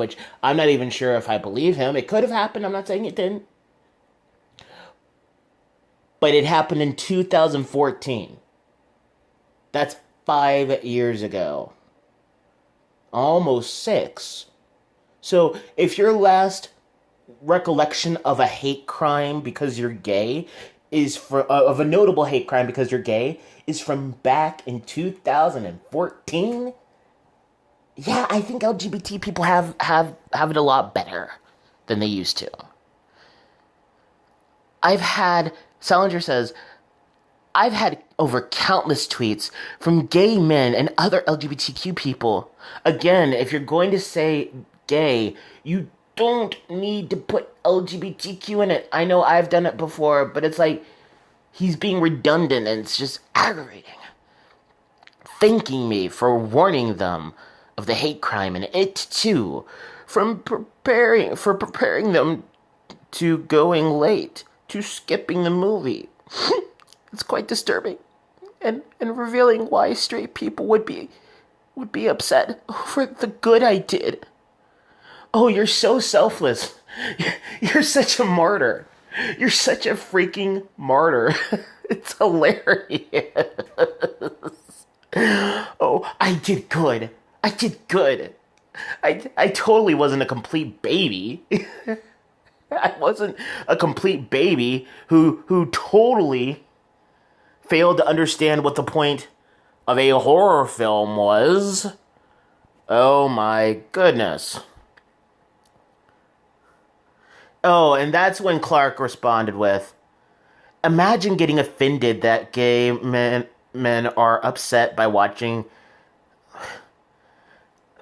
which I'm not even sure if I believe him. It could have happened. I'm not saying it didn't. But it happened in 2014. That's 5 years ago. Almost 6. So if your last recollection of a hate crime because you're gay of a notable hate crime because you're gay is from back in 2014, yeah, I think LGBT people have it a lot better than they used to. Salinger says, I've had over countless tweets from gay men and other LGBTQ people. Again, if you're going to say gay, you don't need to put LGBTQ in it. I know I've done it before, but it's like he's being redundant and it's just aggravating. Thanking me for warning them of the hate crime and it too, for preparing them to going late, to skipping the movie. It's quite disturbing and revealing why straight people would be upset over the good I did. Oh, you're so selfless. You're such a martyr. You're such a freaking martyr. It's hilarious. Oh, I did good. I did good. I totally wasn't a complete baby. I wasn't a complete baby who totally failed to understand what the point of a horror film was. Oh my goodness. Oh, and that's when Clark responded with, imagine getting offended that gay men are upset by watching...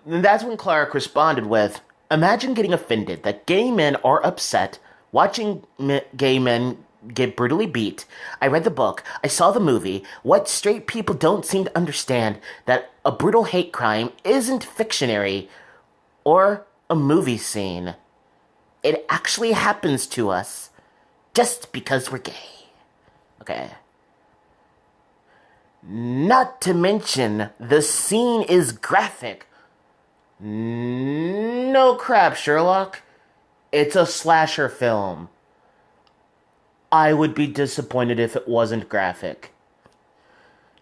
And that's when Clark responded with, imagine getting offended that gay men are upset watching gay men get brutally beat. I read the book. I saw the movie. What straight people don't seem to understand that a brutal hate crime isn't fictionary or a movie scene. It actually happens to us just because we're gay. Okay. Not to mention, the scene is graphic. No crap, Sherlock. It's a slasher film. I would be disappointed if it wasn't graphic.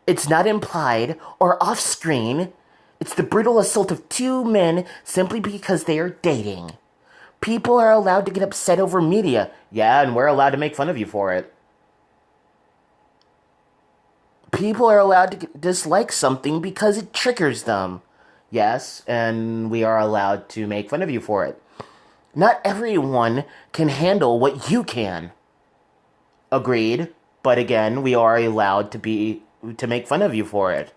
It's not implied or off-screen. It's the brutal assault of two men simply because they are dating. People are allowed to get upset over media. Yeah, and we're allowed to make fun of you for it. People are allowed to dislike something because it triggers them. Yes, and we are allowed to make fun of you for it. Not everyone can handle what you can. Agreed, but again, we are allowed to make fun of you for it.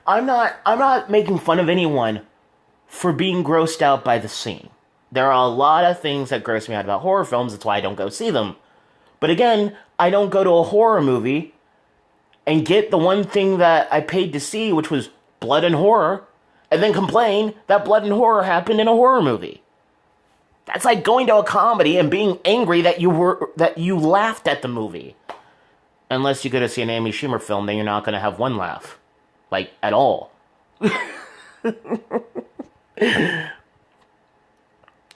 I'm not making fun of anyone for being grossed out by the scene. There are a lot of things that gross me out about horror films, that's why I don't go see them. But again, I don't go to a horror movie and get the one thing that I paid to see, which was blood and horror, and then complain that blood and horror happened in a horror movie. That's like going to a comedy and being angry that you laughed at the movie. Unless you go to see an Amy Schumer film, then you're not going to have one laugh. Like, at all.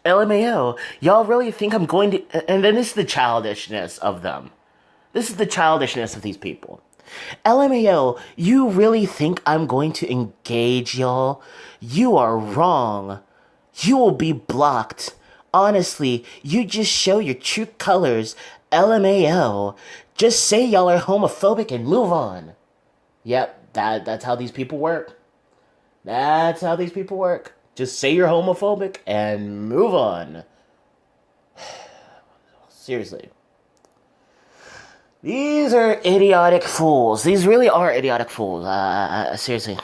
LMAO, y'all really think I'm going to... And then this is the childishness of them. This is the childishness of these people. LMAO, you really think I'm going to engage y'all? You are wrong. You will be blocked. Honestly, you just show your true colors. LMAO. Just say y'all are homophobic and move on. Yep, that's how these people work. That's how these people work. Just say you're homophobic and move on. Seriously. These are idiotic fools. These really are idiotic fools. Seriously.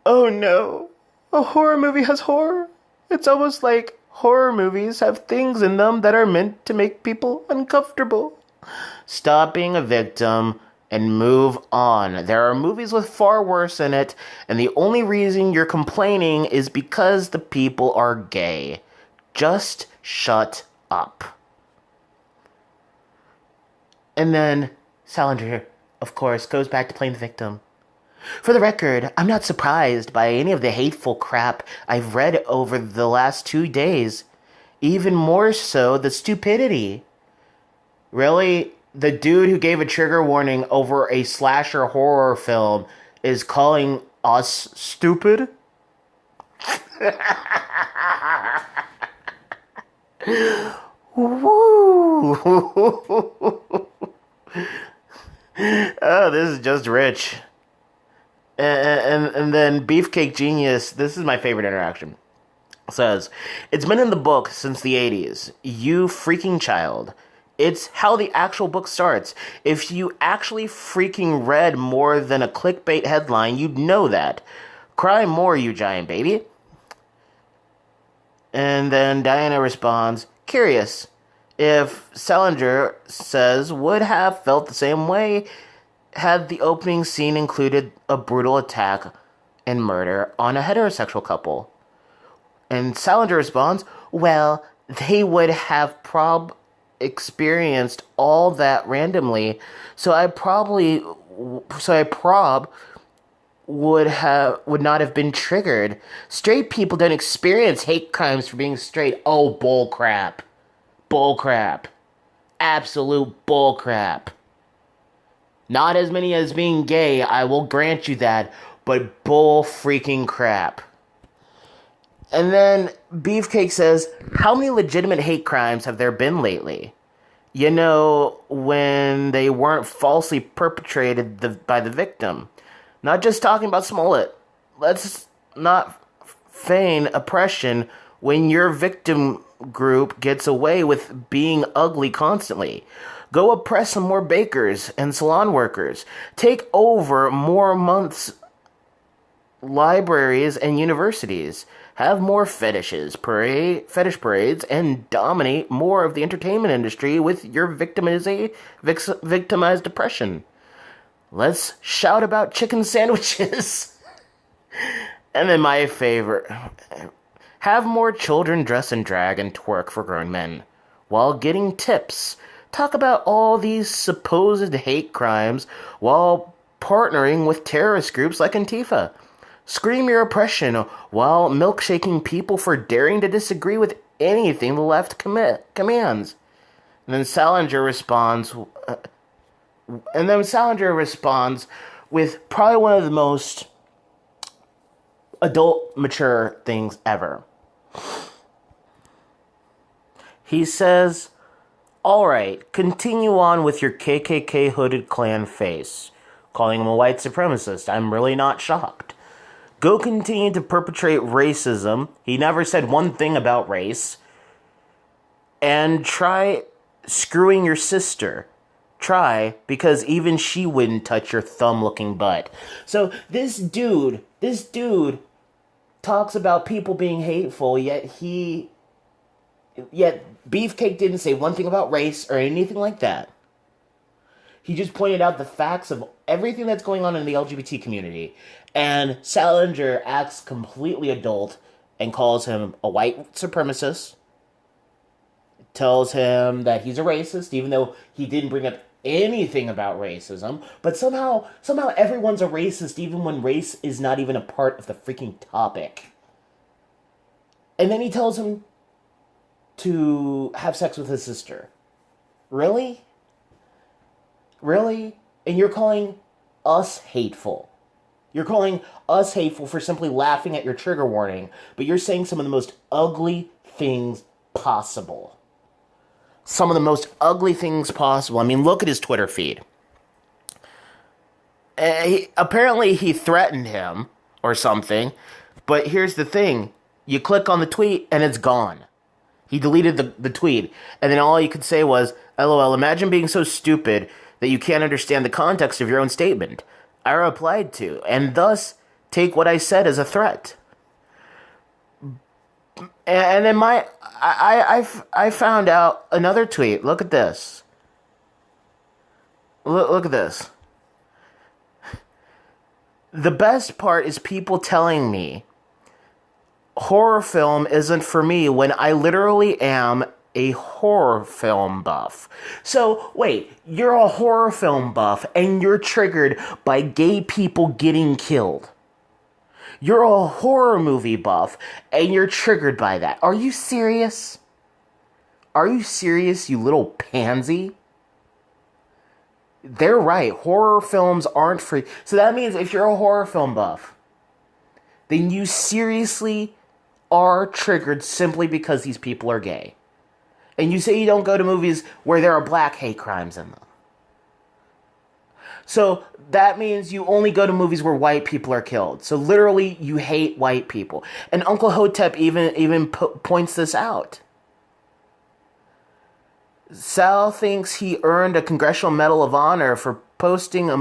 Oh no. A horror movie has horror. It's almost like horror movies have things in them that are meant to make people uncomfortable. Stop being a victim and move on. There are movies with far worse in it, and the only reason you're complaining is because the people are gay. Just shut up. And then Salinger, of course, goes back to playing the victim. For the record, I'm not surprised by any of the hateful crap I've read over the last 2 days. Even more so, the stupidity. Really? The dude who gave a trigger warning over a slasher horror film is calling us stupid? Woo! Oh, this is just rich. And then Beefcake Genius, this is my favorite interaction, says, it's been in the book since the 80s. You freaking child. It's how the actual book starts. If you actually freaking read more than a clickbait headline, you'd know that. Cry more, you giant baby. And then Diana responds, curious if Salinger says would have felt the same way had the opening scene included a brutal attack and murder on a heterosexual couple. And Salinger responds, well, they would have experienced all that randomly, so I would not have been triggered. Straight people don't experience hate crimes for being straight. Oh, bullcrap. Bullcrap. Absolute bullcrap. Not as many as being gay, I will grant you that, but bull freaking crap. And then Beefcake says, how many legitimate hate crimes have there been lately? You know, when they weren't falsely perpetrated by the victim. Not just talking about Smollett. Let's not feign oppression when your victim group gets away with being ugly constantly. Go oppress some more bakers and salon workers. Take over more months' libraries and universities. Have more fetish parades, and dominate more of the entertainment industry with your victimized oppression. Let's shout about chicken sandwiches. And then my favorite. Have more children dress in drag and twerk for grown men while getting tips. Talk about all these supposed hate crimes while partnering with terrorist groups like Antifa. Scream your oppression while milkshaking people for daring to disagree with anything the left commands. And then Salinger responds with probably one of the most adult, mature things ever. He says, alright, continue on with your KKK hooded Klan face, calling him a white supremacist. I'm really not shocked. Go continue to perpetrate racism. He never said one thing about race. And try screwing your sister. Try, because even she wouldn't touch your thumb-looking butt. So this dude talks about people being hateful, yet Beefcake didn't say one thing about race or anything like that. He just pointed out the facts of everything that's going on in the LGBT community. And Salinger acts completely adult and calls him a white supremacist. Tells him that he's a racist, even though he didn't bring up anything about racism. But somehow everyone's a racist, even when race is not even a part of the freaking topic. And then he tells him to have sex with his sister. Really? Really? And you're calling us hateful. You're calling us hateful for simply laughing at your trigger warning, but you're saying some of the most ugly things possible. Some of the most ugly things possible. I mean, look at his Twitter feed. Apparently he threatened him or something, but here's the thing. You click on the tweet and it's gone. He deleted the tweet, and then all you could say was, LOL, imagine being so stupid that you can't understand the context of your own statement. I replied to, and thus take what I said as a threat. And then I found out another tweet. Look at this. Look at this. The best part is people telling me horror film isn't for me when I literally am a horror film buff. So, wait, you're a horror film buff and you're triggered by gay people getting killed. You're a horror movie buff and you're triggered by that. Are you serious? Are you serious, you little pansy? They're right. Horror films aren't free. So that means if you're a horror film buff, then you seriously are triggered simply because these people are gay. And you say you don't go to movies where there are black hate crimes in them. So that means you only go to movies where white people are killed. So literally, you hate white people. And Uncle Hotep even points this out. Sal thinks he earned a Congressional Medal of Honor for posting a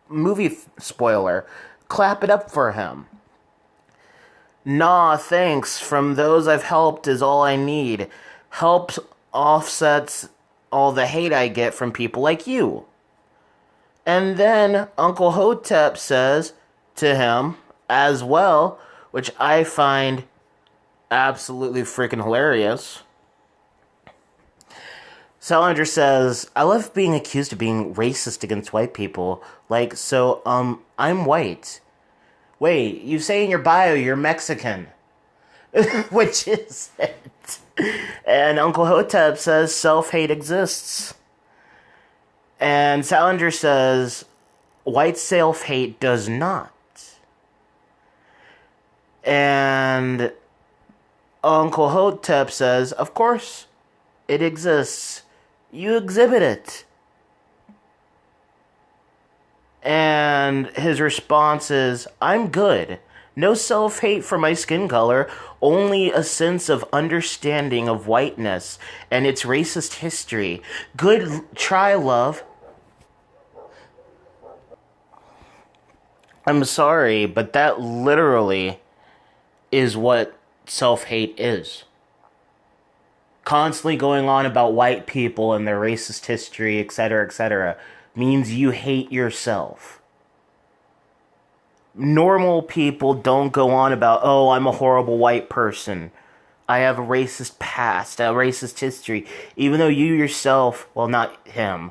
movie spoiler. Clap it up for him. Nah, thanks. From those I've helped is all I need. Help offsets all the hate I get from people like you. And then Uncle Hotep says to him as well, which I find absolutely freaking hilarious. Salinger says, I love being accused of being racist against white people. Like, so, I'm white. Wait, you say in your bio you're Mexican. Which is it? And Uncle Hotep says self-hate exists. And Salinger says white self-hate does not. And Uncle Hotep says, of course, it exists. You exhibit it. And his response is, I'm good. No self-hate for my skin color, only a sense of understanding of whiteness and its racist history. Good try, love. I'm sorry, but that literally is what self-hate is. Constantly going on about white people and their racist history, etc., means you hate yourself. Normal people don't go on about, oh, I'm a horrible white person. I have a racist past, a racist history. Even though you yourself, well, not him.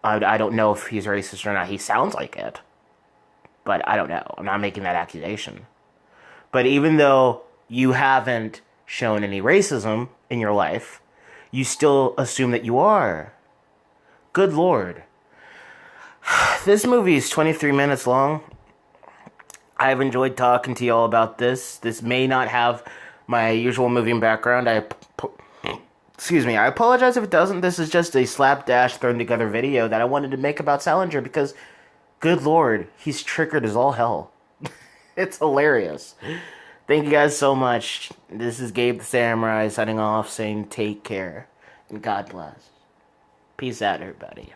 I don't know if he's racist or not. He sounds like it. But I don't know. I'm not making that accusation. But even though you haven't shown any racism in your life, you still assume that you are. Good Lord. This movie is 23 minutes long. I've enjoyed talking to y'all about this. This may not have my usual movie background. Excuse me. I apologize if it doesn't. This is just a slapdash thrown together video that I wanted to make about Salinger because, good Lord, he's triggered as all hell. It's hilarious. Thank you guys so much. This is Gabe the Samurai signing off, saying take care and God bless. Peace out, everybody.